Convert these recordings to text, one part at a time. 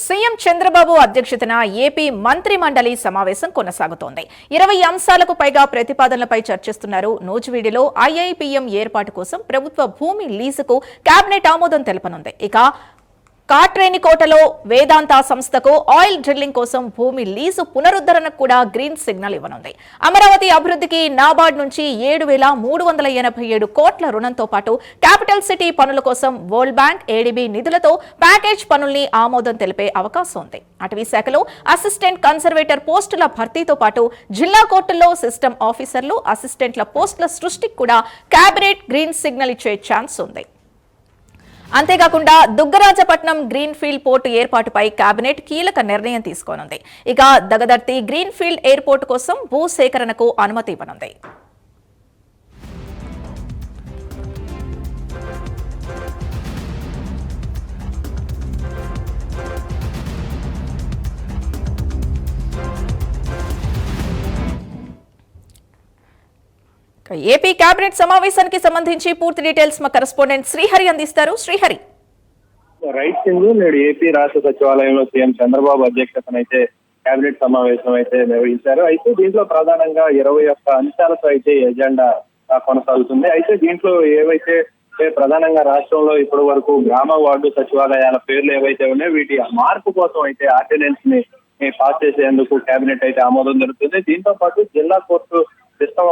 CM Chandrababu అధ్యక్షతన AP మంత్రి మండలి సమావేశం కొనసాగుతోంది. 20 అంశాలకు పైగా ప్రతిపాదనలపై చర్చిస్తున్నారు. నూజివీడులో ఐఐపీఎం ఏర్పాటు కోసం ప్రభుత్వ భూమి లీజుకు కేబినెట్ ఆమోదం తెలపనుంది. ఇక కాట్రేనికోటలో వేదాంత సంస్థకు ఆయిల్ డ్రిల్లింగ్ కోసం భూమి లీజు పునరుద్ధరణకు కూడా గ్రీన్ సిగ్నల్ ఇవ్వనుంది. అమరావతి అభివృద్ధికి నాబార్డ్ నుంచి 7,387 కోట్ల రుణంతో పాటు క్యాపిటల్ సిటీ పనుల కోసం వరల్డ్ బ్యాంక్, ఏడీబీ నిధులతో ప్యాకేజ్ పనుల్ని ఆమోదం తెలిపే అవకాశం ఉంది. అటవీ శాఖలో అసిస్టెంట్ కన్సర్వేటర్ పోస్టుల భర్తీతో పాటు జిల్లా కోర్టుల్లో సిస్టమ్ ఆఫీసర్లు, అసిస్టెంట్ల పోస్టుల సృష్టికి కూడా కేబినెట్ గ్రీన్ సిగ్నల్ ఇచ్చే ఛాన్స్ ఉంది. అంతేకాకుండా దుగ్గరాజపట్నం గ్రీన్ ఫీల్డ్ పోర్టు ఏర్పాటుపై కేబినెట్ కీలక నిర్ణయం తీసుకోనుంది. ఇక దగదర్తి గ్రీన్ ఫీల్డ్ ఎయిర్పోర్టు కోసం భూసేకరణకు అనుమతి ఇవ్వనుంది. ఏపీ కేబినెట్ సమావేశానికి సంబంధించి పూర్తి డీటెయిల్స్ మా కరెస్పాండెంట్ శ్రీహరి అందిస్తారు. శ్రీహరి. రైట్ సింగ్, నేడు ఏపీ రాష్ట్ర సచివాలయంలో సీఎం చంద్రబాబు అధ్యక్షతన అయితే కేబినెట్ సమావేశం అయితే నిర్వహించారు. అయితే దీంట్లో ప్రధానంగా 21 అంశాలతో అయితే ఎజెండా కొనసాగుతుంది. అయితే దీంట్లో ఏవైతే ప్రధానంగా రాష్ట్రంలో ఇప్పటి వరకు గ్రామ వార్డు సచివాలయాల పేర్లు ఏవైతే ఉన్నాయో వీటి మార్పు కోసం అయితే ఆర్డినెన్స్ ని పాస్ చేసేందుకు కేబినెట్ అయితే ఆమోదం జరుగుతుంది. దీంతో పాటు జిల్లా కోర్టు సిస్టమ్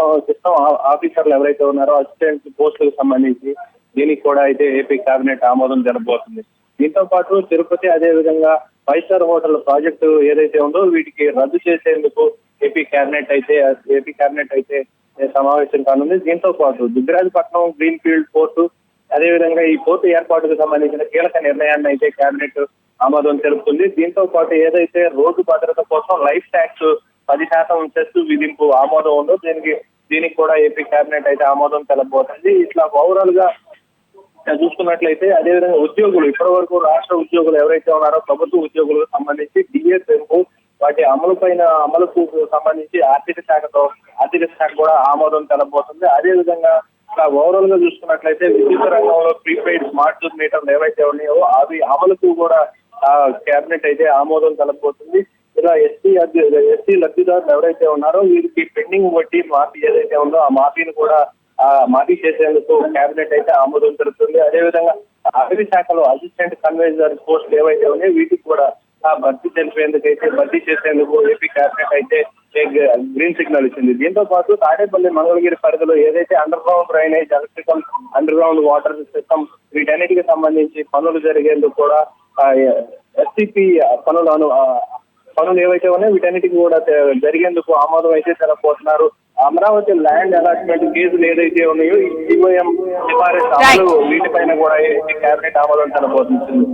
ఆఫీసర్లు ఎవరైతే ఉన్నారో అసిస్టెంట్ పోస్టులకు సంబంధించి దీనికి కూడా అయితే ఏపీ కేబినెట్ ఆమోదం జరగబోతుంది. దీంతో పాటు తిరుపతి, అదే విధంగా 5 స్టార్ హోటల్ ప్రాజెక్టు ఏదైతే ఉందో వీటికి రద్దు చేసేందుకు ఏపీ కేబినెట్ అయితే సమావేశం కానుంది. దీంతో పాటు దుగ్గరాజపట్నం గ్రీన్ ఫీల్డ్ పోర్టు, అదే విధంగా ఈ పోర్టు ఏర్పాటుకు సంబంధించిన కీలక నిర్ణయాన్ని అయితే కేబినెట్ ఆమోదం తెలుపుతుంది. దీంతో పాటు ఏదైతే రోడ్డు భద్రత కోసం లైఫ్ ట్యాక్స్ 10% సెస్ విధింపు ఆమోదం ఉందో దీనికి కూడా ఏపీ కేబినెట్ అయితే ఆమోదం తెలపబోతుంది. ఇట్లా ఓవరాల్ గా చూసుకున్నట్లయితే అదేవిధంగా ఉద్యోగులు, ఇప్పటి వరకు రాష్ట్ర ఉద్యోగులు ఎవరైతే ఉన్నారో ప్రభుత్వ ఉద్యోగులకు సంబంధించి డిఎస్ పెంపు, వాటి అమలుకు సంబంధించి ఆర్థిక శాఖ కూడా ఆమోదం తెలపబోతుంది. అదేవిధంగా ఓవరాల్ గా చూసుకున్నట్లయితే విద్యుత్ రంగంలో ప్రీపెయిడ్ స్మార్ట్ మీటర్లు ఏవైతే ఉన్నాయో అవి అమలుకు కూడా కేబినెట్ అయితే ఆమోదం తెలపబోతుంది. ఇలా ఎస్సీ లబ్ధిదారులు ఎవరైతే ఉన్నారో వీరికి పెండింగ్ వడ్డీ మాఫీ ఏదైతే ఉందో ఆ మాఫీని కూడా మాఫీ చేసేందుకు కేబినెట్ అయితే ఆమోదం తెలుపుతుంది. అదేవిధంగా అటవీ శాఖలో అసిస్టెంట్ కన్వేజర్ పోస్టులు ఏవైతే ఉన్నాయో వీటికి కూడా భర్తీ చేసేందుకు ఏపీ కేబినెట్ అయితే గ్రీన్ సిగ్నల్ ఇచ్చింది. దీంతో పాటు తాడేపల్లి, మంగళగిరి పరిధిలో ఏదైతే under ground drainage, electrical, under ground water system వీటన్నిటికి సంబంధించి పనులు జరిగేందుకు కూడా ఎస్సీపీ పనులు ఏవైతే ఉన్నాయో వీటన్నిటికీ కూడా జరిగేందుకు ఆమోదం అయితే తెలపబోతున్నారు. అమరావతి ల్యాండ్ అలాట్మెంట్ కేసులు ఏదైతే ఉన్నాయో ఈ సిఓఎం సిఫారసు అమలు వీటిపైన కూడా కేబినెట్ ఆమోదం తెలపబోతుంది.